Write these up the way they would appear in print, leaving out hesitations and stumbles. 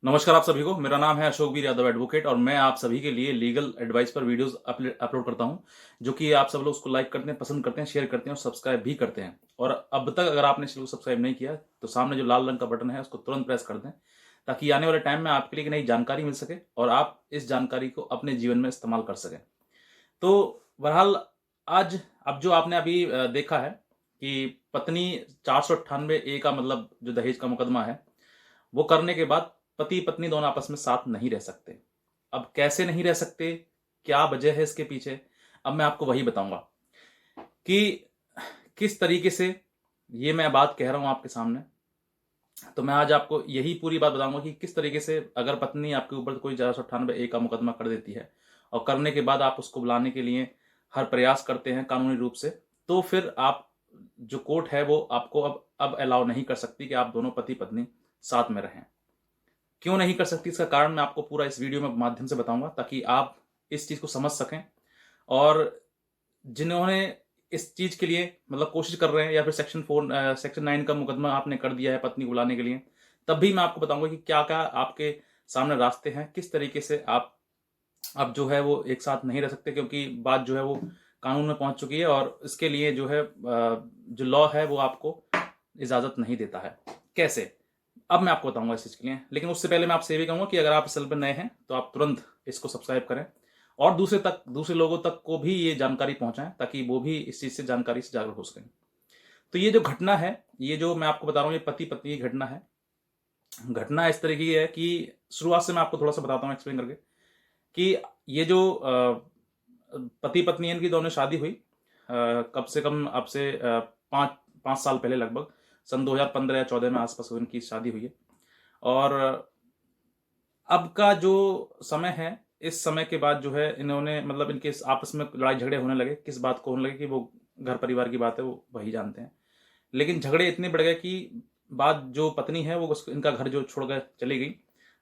नमस्कार आप सभी को। मेरा नाम है अशोक वीर यादव एडवोकेट और मैं आप सभी के लिए लीगल एडवाइस पर वीडियोस अपलोड करता हूं, जो कि आप सब लोग उसको लाइक करते हैं, पसंद करते हैं, शेयर करते हैं और सब्सक्राइब भी करते हैं। और अब तक अगर आपने चैनल को सब्सक्राइब नहीं किया तो सामने जो लाल रंग का बटन है उसको तुरंत प्रेस कर दें, ताकि आने वाले टाइम में आपके लिए एक नई जानकारी मिल सके और आप इस जानकारी को अपने जीवन में इस्तेमाल कर सकें। तो बहरहाल आज अब जो आपने अभी देखा है कि पत्नी 498 ए का मतलब जो दहेज का मुकदमा है वो करने के बाद पति पत्नी दोनों आपस में साथ नहीं रह सकते। अब कैसे नहीं रह सकते, क्या वजह है इसके पीछे, अब मैं आपको वही बताऊंगा कि किस तरीके से ये मैं बात कह रहा हूं आपके सामने। तो मैं आज आपको यही पूरी बात बताऊंगा कि किस तरीके से अगर पत्नी आपके ऊपर कोई 498 ए का मुकदमा कर देती है और करने के बाद आप उसको बुलाने के लिए हर प्रयास करते हैं कानूनी रूप से, तो फिर आप जो कोर्ट है वो आपको अब अलाउ नहीं कर सकती कि आप दोनों पति पत्नी साथ में रहें। क्यों नहीं कर सकती, इसका कारण मैं आपको पूरा इस वीडियो में माध्यम से बताऊंगा, ताकि आप इस चीज को समझ सकें। और जिन्होंने इस चीज के लिए मतलब कोशिश कर रहे हैं या फिर सेक्शन 9 का मुकदमा आपने कर दिया है पत्नी को बुलाने के लिए, तब भी मैं आपको बताऊंगा कि क्या क्या आपके सामने रास्ते हैं, किस तरीके से आप अब जो है वो एक साथ नहीं रह सकते, क्योंकि बात जो है वो कानून में पहुंच चुकी है और इसके लिए जो है जो लॉ है वो आपको इजाजत नहीं देता है। कैसे, अब मैं आपको बताऊंगा इस चीज के लिए। लेकिन उससे पहले मैं आपसे ये भी कहूंगा कि अगर आप इस चैनल पर नए हैं तो आप तुरंत इसको सब्सक्राइब करें और दूसरे लोगों तक को भी ये जानकारी पहुंचाएं, ताकि वो भी इस चीज से जानकारी से जागरूक हो सकें। तो ये जो घटना है, ये जो मैं आपको बता रहा हूँ, ये पति पत्नी की घटना है। घटना इस तरह की है कि शुरुआत से मैं आपको थोड़ा सा बताता हूँ एक्सप्लेन करके कि ये जो पति पत्नी इनकी दोनों शादी हुई कम से कम अब से 5 साल पहले, लगभग सन 2015 या 14 में आसपास इनकी शादी हुई है। और अब का जो समय है, इस समय के बाद जो है इन्होंने मतलब इनके आपस में लड़ाई झगड़े होने लगे। किस बात को होने लगे कि वो घर परिवार की बात है, वो वही जानते हैं। लेकिन झगड़े इतने बढ़ गए कि बात जो पत्नी है वो इनका घर जो छोड़ कर चली गई।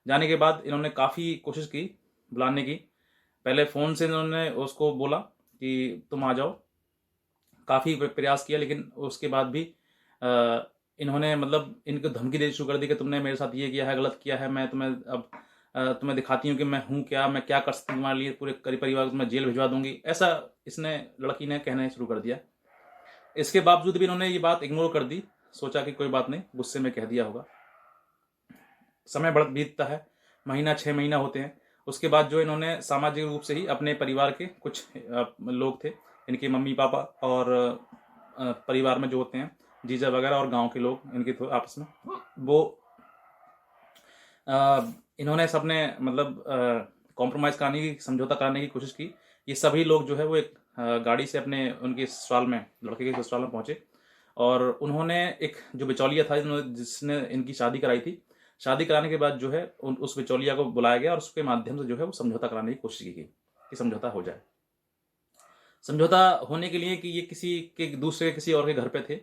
जाने के बाद इन्होंने काफ़ी कोशिश की बुलाने की। पहले फ़ोन से इन्होंने उसको बोला कि तुम आ जाओ, काफ़ी प्रयास किया, लेकिन उसके बाद भी इन्होंने मतलब इनको धमकी देनी शुरू कर दी कि तुमने मेरे साथ ये किया है, गलत किया है, मैं तुम्हें अब तुम्हें दिखाती हूँ कि मैं हूँ क्या, मैं क्या कर सकती हूँ तुम्हारे लिए, पूरे परिवार को तुम्हें जेल भिजवा दूंगी, ऐसा इसने लड़की ने कहना शुरू कर दिया। इसके बावजूद भी इन्होंने ये बात इग्नोर कर दी, सोचा कि कोई बात नहीं, गुस्से में कह दिया होगा। समय बढ़ बीतता है, महीना 6 महीना होते हैं। उसके बाद जो इन्होंने सामाजिक रूप से ही अपने परिवार के कुछ लोग थे, इनके मम्मी पापा और परिवार में जो होते हैं जीजा वगैरह और गांव के लोग इनके तो आपस में वो इन्होंने सबने मतलब कॉम्प्रोमाइज़ कराने की, समझौता कराने की कोशिश की। ये सभी लोग जो है वो एक गाड़ी से अपने उनके ससुराल में, लड़के के ससुराल में पहुंचे और उन्होंने एक जो बिचौलिया था जिसने इनकी शादी कराई थी, शादी कराने के बाद जो है उस बिचौलिया को बुलाया गया और उसके माध्यम से जो है वो समझौता कराने की कोशिश की गई कि समझौता हो जाए। समझौता होने के लिए कि ये किसी और के घर पे थे,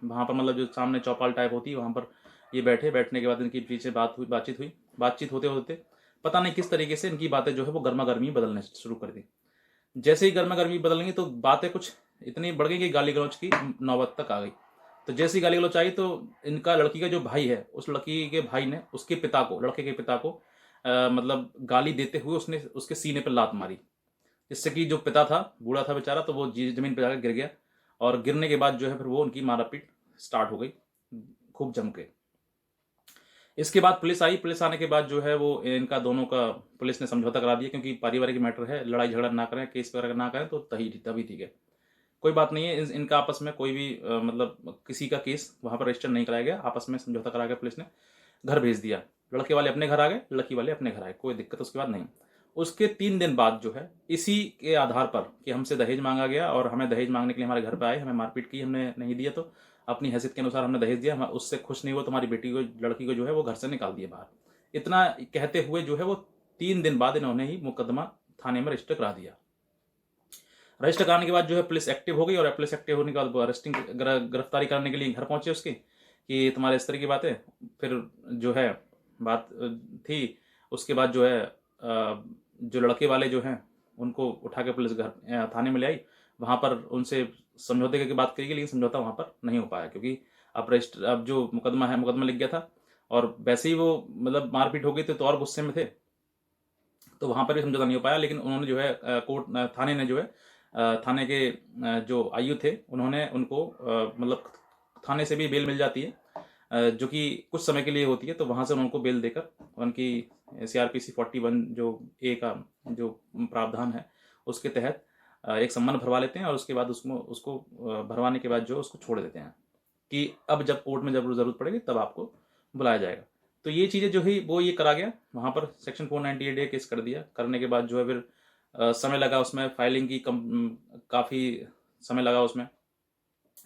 वहाँ पर मतलब जो सामने चौपाल टाइप होती है वहाँ पर ये बैठने के बाद इनकी पीछे बातचीत हुई। बातचीत होते होते पता नहीं किस तरीके से इनकी बातें जो है वो गर्मा गर्मी बदलने शुरू कर दी। जैसे ही गर्मा गर्मी बदलेंगी तो बातें कुछ इतनी बढ़ गई कि गाली गलौज की नौबत तक आ गई। तो जैसी गाली गलौज आई तो इनका लड़की का जो भाई है, उस लड़की के भाई ने उसके पिता को, लड़के के पिता को मतलब गाली देते हुए उसने उसके सीने पर लात मारी, जिससे कि जो पिता था, बूढ़ा था बेचारा, तो वो जमीन पर जाकर गिर गया। और गिरने के बाद जो है फिर वो उनकी मारापीट स्टार्ट हो गई खूब जम के। इसके बाद पुलिस आई। पुलिस आने के बाद जो है वो इनका दोनों का पुलिस ने समझौता करा दिया, क्योंकि पारिवारिक मैटर है, लड़ाई झगड़ा ना करें, केस वगैरह ना करें, तो तभी ठीक है, कोई बात नहीं है। इनका आपस में कोई भी मतलब किसी का केस वहाँ पर रजिस्टर नहीं कराया गया। आपस में समझौता करा के पुलिस ने घर भेज दिया। लड़के वाले अपने घर आ गए, लड़की वाले अपने घर आए, कोई दिक्कत उसके बाद नहीं। उसके 3 दिन बाद जो है इसी के आधार पर कि हमसे दहेज मांगा गया और हमें दहेज मांगने के लिए हमारे घर पे आए, हमें मारपीट की, हमने नहीं दिया तो अपनी हैसियत के अनुसार हमने दहेज दिया, हम उससे खुश नहीं हुआ, तुम्हारी बेटी को, लड़की को जो है वो घर से निकाल दिया बाहर। इतना कहते हुए जो है वो 3 दिन बाद इन्होंने ही मुकदमा थाने में रजिस्टर करा दिया। रजिस्टर कराने के बाद जो है पुलिस एक्टिव हो गई और पुलिस एक्टिव होने के बाद वो अरेस्टिंग गिरफ्तारी करने के लिए घर पहुंचे उसकी कि तुम्हारे इस तरह की बातें। फिर जो है बात थी। उसके बाद जो है जो लड़के वाले जो हैं उनको उठा के पुलिस घर थाने में ले आई। वहाँ पर उनसे समझौते की बात करी गई, लेकिन समझौता वहाँ पर नहीं हो पाया, क्योंकि अब जो मुकदमा लिख गया था और वैसे ही वो मतलब मारपीट हो गई तो और गुस्से में थे, तो वहाँ पर भी समझौता नहीं हो पाया। लेकिन उन्होंने जो है थाने ने जो है थाने के जो आयु थे उन्होंने उनको मतलब थाने से भी बेल मिल जाती है, जो कि कुछ समय के लिए होती है, तो वहाँ से उनको बेल देकर उनकी CRPC 41 जो ए का जो प्रावधान है उसके तहत एक सम्मान भरवा लेते हैं, और उसके बाद उसको उसको भरवाने के बाद जो उसको छोड़ देते हैं कि अब जब कोर्ट में जब ज़रूरत पड़ेगी तब आपको बुलाया जाएगा। तो ये चीज़ें जो है वो ये करा गया, वहाँ पर सेक्शन 498 केस कर दिया। करने के बाद जो है फिर समय लगा उसमें, फाइलिंग की काफ़ी समय लगा उसमें।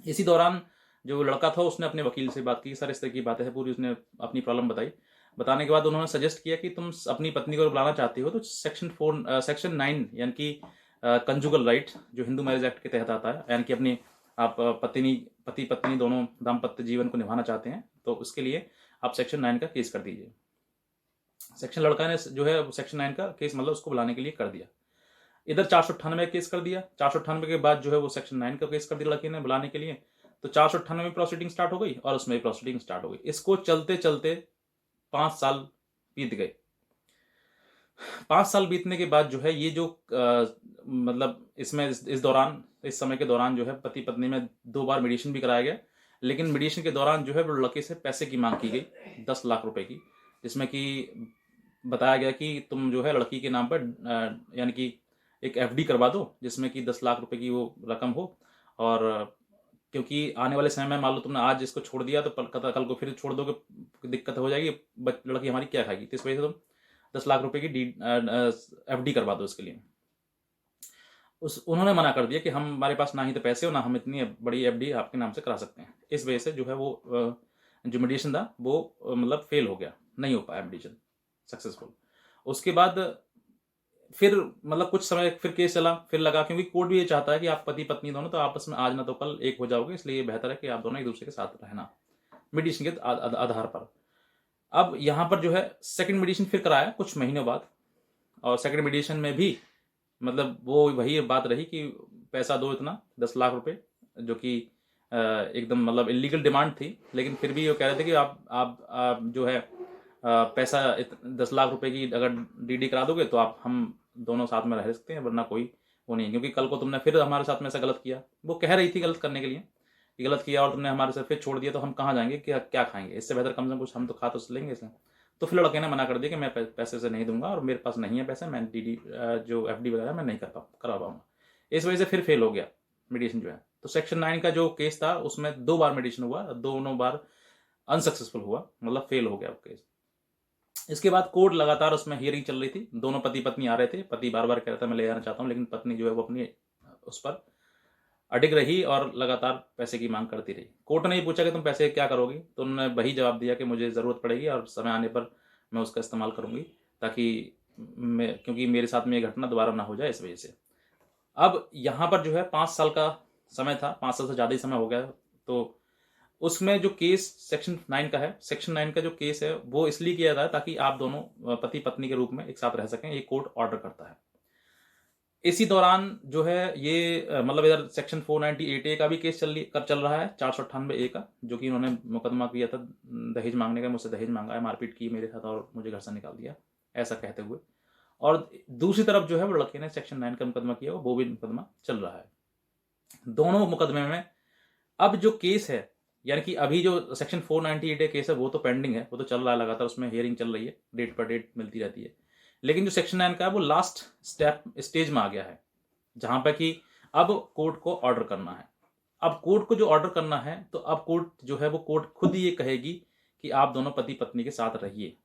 इसी दौरान जो लड़का था उसने अपने वकील से बात की, सर इस तरह की बातें हैं पूरी, उसने अपनी प्रॉब्लम बताई। बताने के बाद उन्होंने सजेस्ट किया कि तुम अपनी पत्नी को बुलाना चाहती हो तो सेक्शन 9 यानी कि कंजुगल राइट जो हिंदू मैरिज एक्ट के तहत आता है, यानी कि अपनी आप पति पत्नी दोनों दाम्पत्य जीवन को निभाना चाहते हैं तो उसके लिए आप सेक्शन 9 का केस कर दीजिए। लड़का ने जो है सेक्शन 9 का केस मतलब उसको बुलाने के लिए कर दिया। इधर 498 केस कर दिया। 498 के बाद जो है वो सेक्शन 9 का केस कर दिया लड़के ने बुलाने के लिए। तो 498 में प्रोसीडिंग स्टार्ट हो गई और उसमें भी प्रोसीडिंग स्टार्ट हो गई। इसको चलते चलते 5 साल बीत गए। 5 साल बीतने के बाद जो है ये जो मतलब इसमें इस दौरान, इस समय के दौरान जो है पति पत्नी में 2 बार मीडिएशन भी कराया गया। लेकिन मीडिएशन के दौरान जो है वो लड़के से पैसे की मांग की गई 10 लाख रुपए की, जिसमें कि बताया गया कि तुम जो है लड़की के नाम पर यानी कि एक FD करवा दो जिसमें कि 10 लाख रुपए की वो रकम हो, और क्योंकि आने वाले समय में मान लो तुमने आज इसको छोड़ दिया तो कल को फिर छोड़ दोगे, दिक्कत हो जाएगी, लड़की हमारी क्या खाएगी, तो इस वजह से तुम 10 लाख रुपए की FD करवा दो इसके लिए। उन्होंने मना कर दिया कि हमारे पास ना ही तो पैसे हो ना हम इतनी बड़ी FD आपके नाम से करा सकते हैं। इस वजह से जो है वो जो मीडिएशन था वो मतलब फेल हो गया, नहीं हो पाया मीडिएशन सक्सेसफुल। उसके बाद फिर मतलब कुछ समय फिर केस चला, फिर लगा, क्योंकि कोर्ट भी ये चाहता है कि आप पति पत्नी दोनों तो आपस में आज ना तो कल एक हो जाओगे, इसलिए ये बेहतर है कि आप दोनों एक दूसरे के साथ रहना मीडिएशन के आधार पर। अब यहाँ पर जो है सेकंड मीडिएशन फिर कराया कुछ महीनों बाद, और सेकंड मीडिएशन में भी मतलब वो वही बात रही कि पैसा दो इतना 10 लाख रुपए, जो कि एकदम मतलब इलीगल डिमांड थी। लेकिन फिर भी वो कह रहे थे कि आप जो है पैसा 10 लाख रुपए की अगर DD करा दोगे तो आप हम दोनों साथ में रह सकते हैं, वरना कोई वो नहीं, क्योंकि कल को तुमने फिर हमारे साथ में ऐसा गलत किया, वो कह रही थी गलत करने के लिए कि गलत किया और तुमने हमारे साथ फिर छोड़ दिया तो हम कहाँ जाएंगे, क्या खाएंगे, इससे बेहतर कम से कम कुछ हम तो खा तो लेंगे इसमें। तो फिर लड़के ने मना कर दिया कि मैं पैसे से नहीं दूंगा और मेरे पास नहीं है पैसे, मैं DD जो FD वगैरह मैं नहीं करा पाऊंगा। इस वजह से फिर फेल हो गया मीडिएशन जो है। तो सेक्शन 9 का जो केस था उसमें 2 बार मीडिएशन हुआ, दोनों बार अनसक्सेसफुल हुआ, मतलब फेल हो गया वो केस। इसके बाद कोर्ट लगातार उसमें हियरिंग चल रही थी, दोनों पति पत्नी आ रहे थे, पति बार बार कह रहा था मैं ले जाना चाहता हूँ, लेकिन पत्नी जो है वो अपनी उस पर अडिग रही और लगातार पैसे की मांग करती रही। कोर्ट ने ये पूछा कि तुम पैसे क्या करोगी, तो उन्होंने वही जवाब दिया कि मुझे ज़रूरत पड़ेगी और समय आने पर मैं उसका इस्तेमाल करूँगी, ताकि क्योंकि मेरे साथ में ये घटना दोबारा ना हो जाए, इस वजह से। अब यहाँ पर जो है 5 साल का समय था, 5 साल से ज़्यादा ही समय हो गया। तो उसमें जो केस सेक्शन 9 का है, सेक्शन 9 का जो केस है वो इसलिए किया जाता है ताकि आप दोनों पति पत्नी के रूप में एक साथ रह सकें, ये कोर्ट ऑर्डर करता है। इसी दौरान जो है ये मतलब इधर सेक्शन 498A का भी केस चल रहा है, 498A का, जो कि उन्होंने मुकदमा किया था दहेज मांगने का, मुझसे दहेज मांगा है, मारपीट की मेरे साथ और मुझे घर से निकाल दिया, ऐसा कहते हुए। और दूसरी तरफ जो है वो लड़के ने सेक्शन 9 का मुकदमा किया, वो भी मुकदमा चल रहा है। दोनों मुकदमे में अब जो केस है, यानी कि अभी जो सेक्शन 498A केस है वो तो पेंडिंग है, वो तो चल रहा है लगातार, उसमें हियरिंग चल रही है, डेट पर डेट मिलती रहती है। लेकिन जो सेक्शन 9 का है वो लास्ट स्टेज में आ गया है, जहां पर कि अब कोर्ट को ऑर्डर करना है। अब कोर्ट को जो ऑर्डर करना है तो अब कोर्ट जो है वो कोर्ट खुद ये कहेगी कि आप दोनों पति पत्नी के साथ रहिए।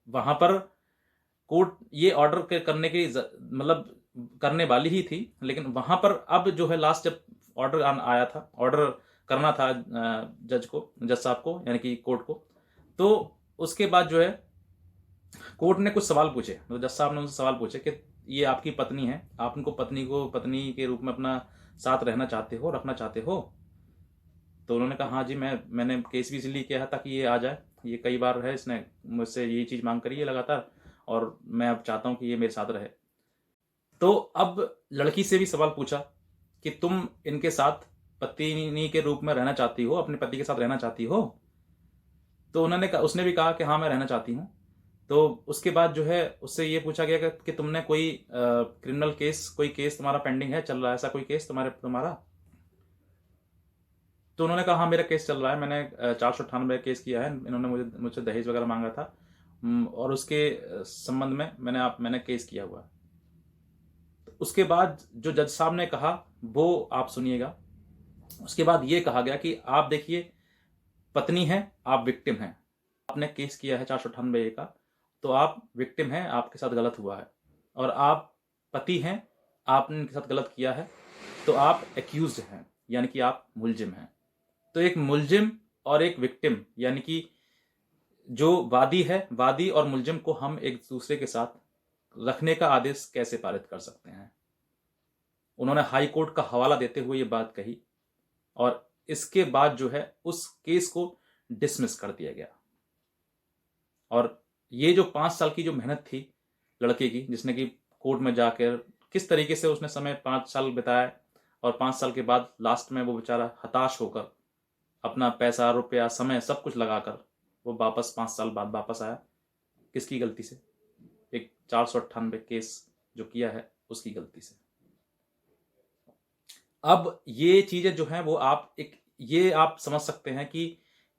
वहां पर कोर्ट ये ऑर्डर करने की मतलब करने वाली ही थी, लेकिन वहां पर अब जो है लास्ट जब ऑर्डर आया था, ऑर्डर करना था जज साहब को, यानी कि कोर्ट को, तो उसके बाद जो है कोर्ट ने कुछ सवाल पूछे, मतलब जज साहब ने उनसे सवाल पूछे कि ये आपकी पत्नी है, आप उनको पत्नी के रूप में अपना साथ रहना चाहते हो, रखना चाहते हो? तो उन्होंने कहा हाँ जी, मैंने केस भी इसलिए किया है ताकि ये आ जाए, ये कई बार है इसने मुझसे ये चीज़ मांग करी है लगातार, और मैं अब चाहता हूँ कि ये मेरे साथ रहे। तो अब लड़की से भी सवाल पूछा कि तुम इनके साथ पत्नी के रूप में रहना चाहती हो, अपने पति के साथ रहना चाहती हो? तो उसने भी कहा कि हाँ मैं रहना चाहती हूँ। तो उसके बाद जो है उससे ये पूछा गया कि तुमने कोई क्रिमिनल केस, कोई केस तुम्हारा पेंडिंग है, चल रहा है ऐसा कोई केस तुम्हारा? तो उन्होंने कहा हाँ मेरा केस चल रहा है, मैंने 498 केस किया है, इन्होंने मुझसे दहेज वगैरह मांगा था, और उसके संबंध में मैंने केस किया हुआ है। तो उसके बाद जो जज साहब ने कहा वो आप सुनिएगा। उसके बाद ये कहा गया कि आप देखिए, पत्नी है, आप विक्टिम हैं, आपने केस किया है 498 का, तो आप विक्टिम हैं, आपके साथ गलत हुआ है, और आप पति हैं, आपने इनके साथ गलत किया है, तो आप एक्यूज्ड हैं, यानी कि आप मुलजिम हैं। तो एक मुलजिम और एक विक्टिम, यानी कि जो वादी है, वादी और मुलजिम को हम एक दूसरे के साथ रखने का आदेश कैसे पारित कर सकते हैं? उन्होंने हाई कोर्ट का हवाला देते हुए ये बात कही, और इसके बाद जो है उस केस को डिसमिस कर दिया गया। और ये जो 5 साल की जो मेहनत थी लड़के की, जिसने कि कोर्ट में जाकर किस तरीके से उसने समय 5 साल बिताया, और 5 साल के बाद लास्ट में वो बेचारा हताश होकर अपना पैसा, रुपया, समय सब कुछ लगाकर वो वापस 5 साल बाद वापस आया। किसकी गलती से? एक 498 केस जो किया है उसकी गलती से। अब ये चीजें जो हैं वो ये आप समझ सकते हैं कि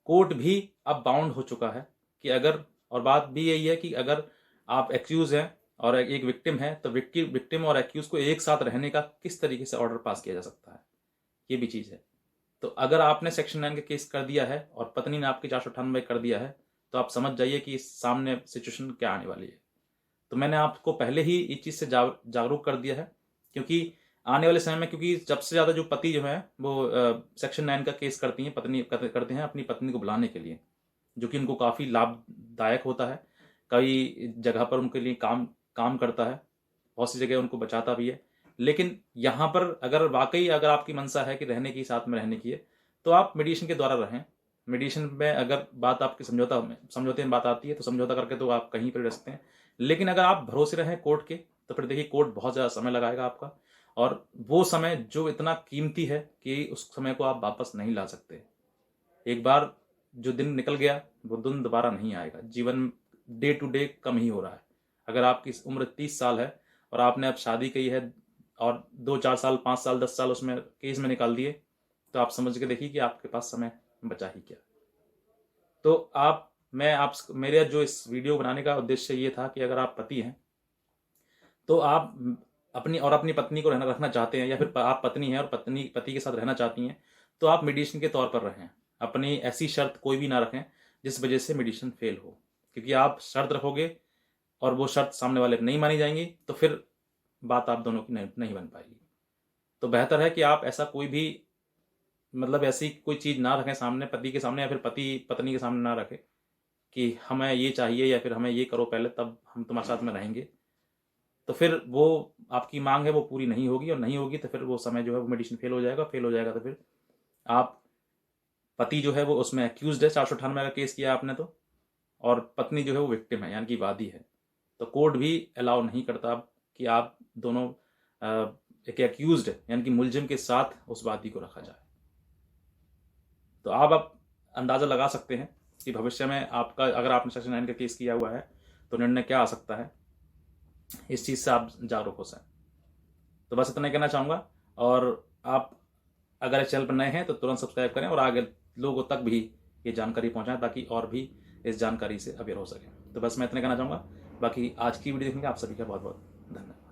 कोर्ट भी अब बाउंड हो चुका है कि अगर, और बात भी यही है कि अगर आप एक्यूज हैं और एक विक्टिम है, तो विक्टिम और एक्यूज को एक साथ रहने का किस तरीके से ऑर्डर पास किया जा सकता है, ये भी चीज है। तो अगर आपने सेक्शन 9 का केस कर दिया है और पत्नी ने आपकी 498 कर दिया है, तो आप समझ जाइए कि सामने सिचुएशन क्या आने वाली है। तो मैंने आपको पहले ही इस चीज से जागरूक कर दिया है, क्योंकि आने वाले समय में, क्योंकि सबसे ज्यादा जो पति जो है वो सेक्शन 9 का केस करती हैं, पत्नी करते हैं अपनी पत्नी को बुलाने के लिए, जो कि उनको काफी लाभदायक होता है। कई जगह पर उनके लिए काम करता है, बहुत सी जगह उनको बचाता भी है। लेकिन यहाँ पर अगर आपकी मंशा है कि रहने की, साथ में रहने की है, तो आप मीडिएशन के द्वारा रहें। मीडिएशन में अगर बात आपकी समझौते में बात आती है, तो समझौता करके तो आप कहीं पर रह सकते हैं। लेकिन अगर आप भरोसे रहें कोर्ट के, तो फिर देखिए कोर्ट बहुत ज़्यादा समय लगाएगा आपका, और वो समय जो इतना कीमती है कि उस समय को आप वापस नहीं ला सकते। एक बार जो दिन निकल गया वो दिन दोबारा नहीं आएगा। जीवन डे टू डे कम ही हो रहा है। अगर आपकी उम्र 30 साल है और आपने अब शादी की है और 2-4 साल, 5 साल, 10 साल उसमें केस में निकाल दिए, तो आप समझ के देखिए कि आपके पास समय बचा ही क्या। तो मेरे जो इस वीडियो बनाने का उद्देश्य ये था कि अगर आप पति हैं, तो आप अपनी पत्नी को रखना चाहते हैं, या फिर आप पत्नी हैं और पति के साथ रहना चाहती हैं, तो आप मीडिएशन के तौर पर रहें। अपनी ऐसी शर्त कोई भी ना रखें जिस वजह से मीडिएशन फेल हो, क्योंकि आप शर्त रखोगे और वो शर्त सामने वाले नहीं मानी जाएंगी, तो फिर बात आप दोनों की नहीं बन पाएगी। तो बेहतर है कि आप ऐसा कोई भी, मतलब ऐसी कोई चीज़ ना रखें सामने, पति के सामने या फिर पति पत्नी के सामने ना रखें कि हमें ये चाहिए या फिर हमें ये करो पहले, तब हम तुम्हारे साथ में रहेंगे। तो फिर वो आपकी मांग है वो पूरी नहीं होगी, और नहीं होगी तो फिर वो समय जो है वो मेडिसिन फेल हो जाएगा। तो फिर आप, पति जो है वो उसमें एक्यूज्ड है, 498 का केस किया आपने तो, और पत्नी जो है वो विक्टिम है, यानी कि वादी है। तो कोर्ट भी अलाउ नहीं करता कि आप दोनों एक एक्यूज्ड यानी कि मुलजिम के साथ उस वादी को रखा जाए। तो आप अंदाज़ा लगा सकते हैं कि भविष्य में आपका, अगर आपने सेक्शन 9 का केस किया हुआ है, तो निर्णय क्या आ सकता है। इस चीज़ से आप जागरूक हो सकें। तो बस इतना ही कहना चाहूँगा, और आप अगर इस चैनल पर नए हैं तो तुरंत सब्सक्राइब करें और आगे लोगों तक भी ये जानकारी पहुँचाएं, ताकि और भी इस जानकारी से अवेयर हो सकें। तो बस मैं इतना कहना चाहूँगा। बाकी आज की वीडियो देखने के आप सभी का बहुत बहुत धन्यवाद।